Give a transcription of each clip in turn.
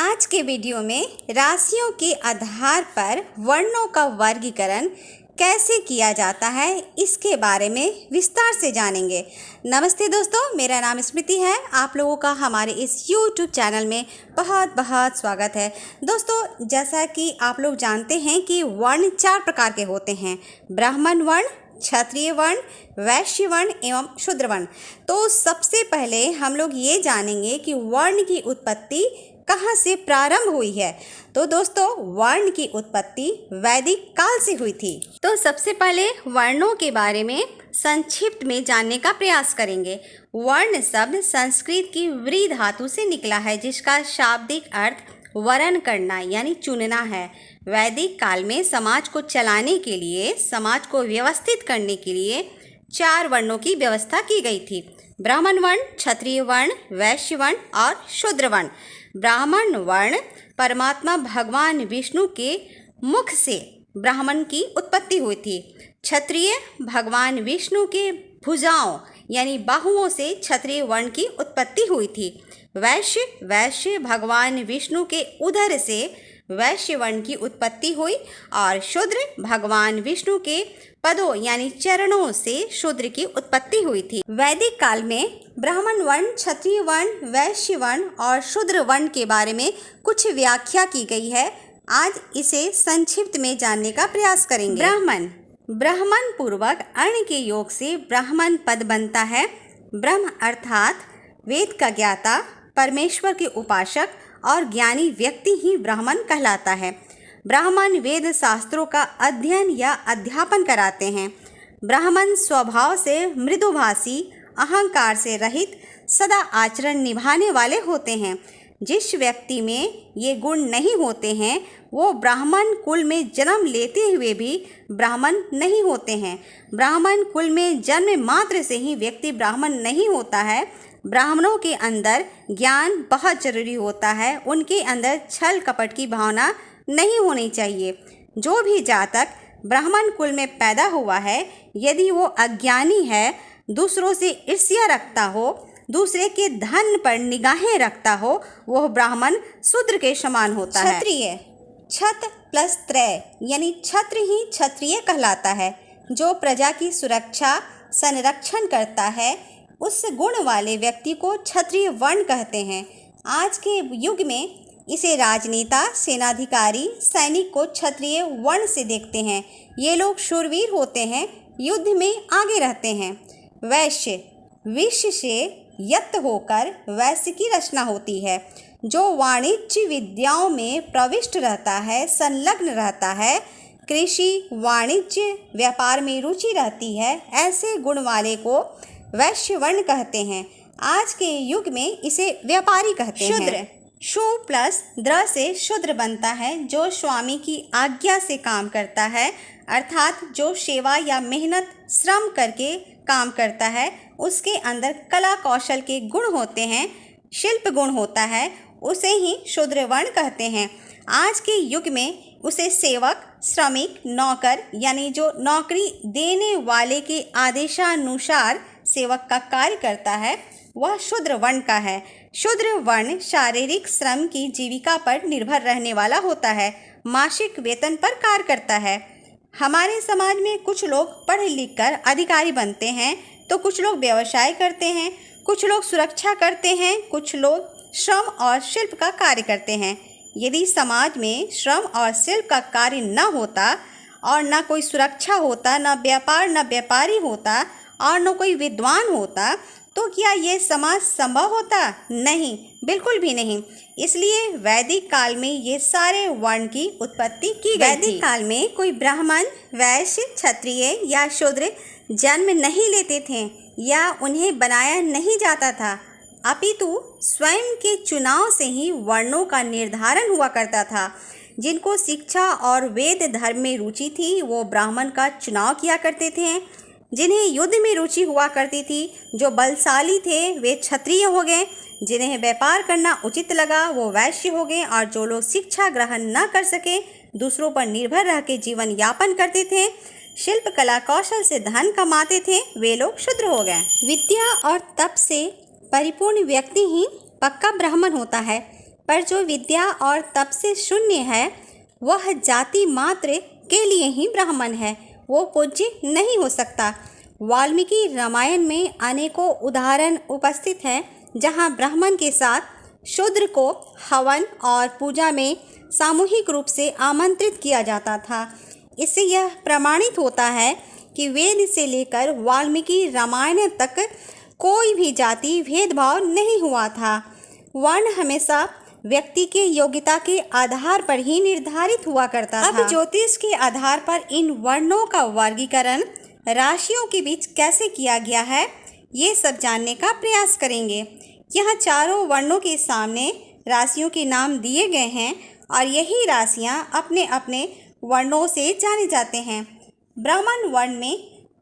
आज के वीडियो में राशियों के आधार पर वर्णों का वर्गीकरण कैसे किया जाता है इसके बारे में विस्तार से जानेंगे। नमस्ते दोस्तों, मेरा नाम स्मृति है। आप लोगों का हमारे इस YouTube चैनल में बहुत बहुत स्वागत है। दोस्तों, जैसा कि आप लोग जानते हैं कि वर्ण 4 प्रकार के होते हैं: ब्राह्मण वर्ण, क्षत्रिय वर्ण, वैश्य वर्ण एवं शूद्र वर्ण। तो सबसे पहले हम लोग ये जानेंगे कि वर्ण की उत्पत्ति कहाँ से प्रारंभ हुई है। तो दोस्तों, वर्ण की उत्पत्ति वैदिक काल से हुई थी। तो सबसे पहले वर्णों के बारे में संक्षिप्त में जानने का प्रयास करेंगे। वर्ण शब्द संस्कृत की व्री धातु से निकला है, जिसका शाब्दिक अर्थ वर्ण करना यानी चुनना है। वैदिक काल में समाज को चलाने के लिए, समाज को व्यवस्थित करने के लिए 4 वर्णों की व्यवस्था की गई थी: ब्राह्मण वर्ण, क्षत्रिय वर्ण, वैश्य वर्ण और शूद्र वर्ण। ब्राह्मण वर्ण परमात्मा भगवान विष्णु के मुख से ब्राह्मण की उत्पत्ति हुई थी। क्षत्रिय भगवान विष्णु के भुजाओं यानी बाहुओं से क्षत्रिय वर्ण की उत्पत्ति हुई थी। वैश्य भगवान विष्णु के उदर से वैश्य वर्ण की उत्पत्ति हुई और शूद्र भगवान विष्णु के पदों यानी चरणों से शूद्र की उत्पत्ति हुई थी। वैदिक काल में ब्राह्मण वर्ण, क्षत्रिय वर्ण, वैश्य वर्ण और शूद्र वर्ण के बारे में कुछ व्याख्या की गई है। आज इसे संक्षिप्त में जानने का प्रयास करेंगे। ब्राह्मण पूर्वक अर्ण के योग से ब्राह्मण पद बनता है। ब्रह्म अर्थात वेद का ज्ञाता, परमेश्वर के उपासक और ज्ञानी व्यक्ति ही ब्राह्मण कहलाता है। ब्राह्मण वेद शास्त्रों का अध्ययन या अध्यापन कराते हैं। ब्राह्मण स्वभाव से मृदुभाषी, अहंकार से रहित, सदा आचरण निभाने वाले होते हैं। जिस व्यक्ति में ये गुण नहीं होते हैं वो ब्राह्मण कुल में जन्म लेते हुए भी ब्राह्मण नहीं होते हैं। ब्राह्मण कुल में जन्म मात्र से ही व्यक्ति ब्राह्मण नहीं होता है। ब्राह्मणों के अंदर ज्ञान बहुत जरूरी होता है। उनके अंदर छल कपट की भावना नहीं होनी चाहिए। जो भी जातक ब्राह्मण कुल में पैदा हुआ है, यदि वो अज्ञानी है, दूसरों से ईर्ष्या रखता हो, दूसरे के धन पर निगाहें रखता हो, वह ब्राह्मण शूद्र के समान होता है। क्षत्रिय, क्षत प्लस त्रय यानी क्षत्र ही क्षत्रिय कहलाता है। जो प्रजा की सुरक्षा संरक्षण करता है, उस गुण वाले व्यक्ति को क्षत्रिय वर्ण कहते हैं। आज के युग में इसे राजनेता, सेनाधिकारी, सैनिक को क्षत्रिय वर्ण से देखते हैं। ये लोग शूरवीर होते हैं, युद्ध में आगे रहते हैं। वैश्य, विश्व से यत होकर वैश्य की रचना होती है। जो वाणिज्य विद्याओं में प्रविष्ट रहता है, संलग्न रहता है, कृषि, वाणिज्य, व्यापार में रुचि रहती है, ऐसे गुण वाले को वैश्य वर्ण कहते हैं। आज के युग में इसे व्यापारी कहते हैं। शूद्र, शू प्लस द्र से शूद्र बनता है। जो स्वामी की आज्ञा से काम करता है, अर्थात जो सेवा या मेहनत श्रम करके काम करता है, उसके अंदर कला कौशल के गुण होते हैं, शिल्प गुण होता है, उसे ही शूद्र वर्ण कहते हैं। आज के युग में उसे सेवक, श्रमिक, नौकर यानी जो नौकरी देने वाले के आदेशानुसार सेवक का कार्य करता है, वह शूद्र वर्ण का है। शूद्र वर्ण शारीरिक श्रम की जीविका पर निर्भर रहने वाला होता है, मासिक वेतन पर कार्य करता है। हमारे समाज में कुछ लोग पढ़ लिख कर अधिकारी बनते हैं, तो कुछ लोग व्यवसाय करते हैं, कुछ लोग सुरक्षा करते हैं, कुछ लोग श्रम और शिल्प का कार्य करते हैं। यदि समाज में श्रम और शिल्प का कार्य न होता और न कोई सुरक्षा होता, न व्यापार, न व्यापारी होता और न कोई विद्वान होता, तो क्या ये समाज संभव होता? नहीं, बिल्कुल भी नहीं। इसलिए वैदिक काल में ये सारे वर्ण की उत्पत्ति की गई थी। वैदिक काल में कोई ब्राह्मण, वैश्य, क्षत्रिय या शूद्र जन्म नहीं लेते थे या उन्हें बनाया नहीं जाता था, अपितु स्वयं के चुनाव से ही वर्णों का निर्धारण हुआ करता था। जिनको शिक्षा और वेद धर्म में रुचि थी, वो ब्राह्मण का चुनाव किया करते थे। जिन्हें युद्ध में रुचि हुआ करती थी, जो बलशाली थे, वे क्षत्रिय हो गए। जिन्हें व्यापार करना उचित लगा, वो वैश्य हो गए। और जो लोग शिक्षा ग्रहण न कर सके, दूसरों पर निर्भर रह के जीवन यापन करते थे, शिल्प कला कौशल से धन कमाते थे, वे लोग शूद्र हो गए। विद्या और तप से परिपूर्ण व्यक्ति ही पक्का ब्राह्मण होता है। पर जो विद्या और तप से शून्य है वह जाति मात्र के लिए ही ब्राह्मण है, वो पूज्य नहीं हो सकता। वाल्मीकि रामायण में अनेकों उदाहरण उपस्थित हैं जहाँ ब्राह्मण के साथ शूद्र को हवन और पूजा में सामूहिक रूप से आमंत्रित किया जाता था। इससे यह प्रमाणित होता है कि वेद से लेकर वाल्मीकि रामायण तक कोई भी जाति भेदभाव नहीं हुआ था। वर्ण हमेशा व्यक्ति के योग्यता के आधार पर ही निर्धारित हुआ करता था। अब ज्योतिष के आधार पर इन वर्णों का वर्गीकरण राशियों के बीच कैसे किया गया है, ये सब जानने का प्रयास करेंगे। यहाँ चारों वर्णों के सामने राशियों के नाम दिए गए हैं और यही राशियाँ अपने अपने वर्णों से जाने जाते हैं। ब्राह्मण वर्ण में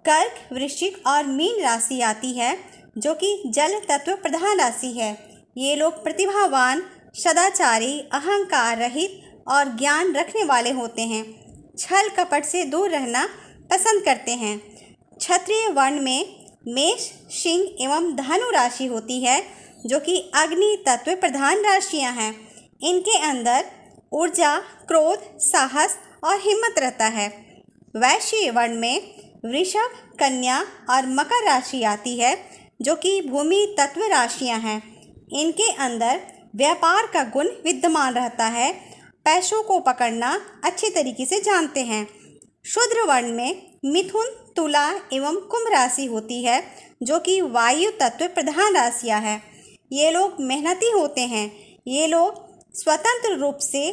कर्क, वृश्चिक और मीन राशि आती है, जो कि जल तत्व प्रधान राशि है। ये लोग प्रतिभावान, सदाचारी, अहंकार रहित और ज्ञान रखने वाले होते हैं। छल कपट से दूर रहना पसंद करते हैं। क्षत्रिय वर्ण में मेष, सिंह एवं धनु राशि होती है, जो कि अग्नि तत्व प्रधान राशियां हैं। इनके अंदर ऊर्जा, क्रोध, साहस और हिम्मत रहता है। वैश्य वर्ण में वृषभ, कन्या और मकर राशि आती है, जो कि भूमि तत्व राशियां हैं। इनके अंदर व्यापार का गुण विद्यमान रहता है, पैसों को पकड़ना अच्छे तरीके से जानते हैं। शूद्र वर्ण में मिथुन, तुला एवं कुंभ राशि होती है, जो कि वायु तत्व प्रधान राशियां हैं। ये लोग मेहनती होते हैं। ये लोग स्वतंत्र रूप से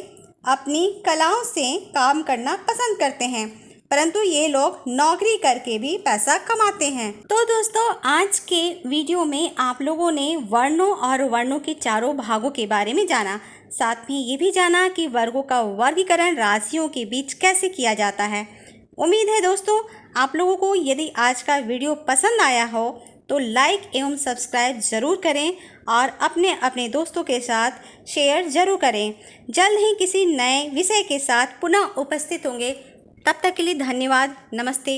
अपनी कलाओं से काम करना पसंद करते हैं, परंतु ये लोग नौकरी करके भी पैसा कमाते हैं। तो दोस्तों, आज के वीडियो में आप लोगों ने वर्णों और वर्णों के चारों भागों के बारे में जाना। साथ में ये भी जाना कि वर्गों का वर्गीकरण राशियों के बीच कैसे किया जाता है। उम्मीद है दोस्तों, आप लोगों को यदि आज का वीडियो पसंद आया हो तो लाइक एवं सब्सक्राइब ज़रूर करें और अपने अपने दोस्तों के साथ शेयर ज़रूर करें। जल्द ही किसी नए विषय के साथ पुनः उपस्थित होंगे। तब तक के लिए धन्यवाद। नमस्ते।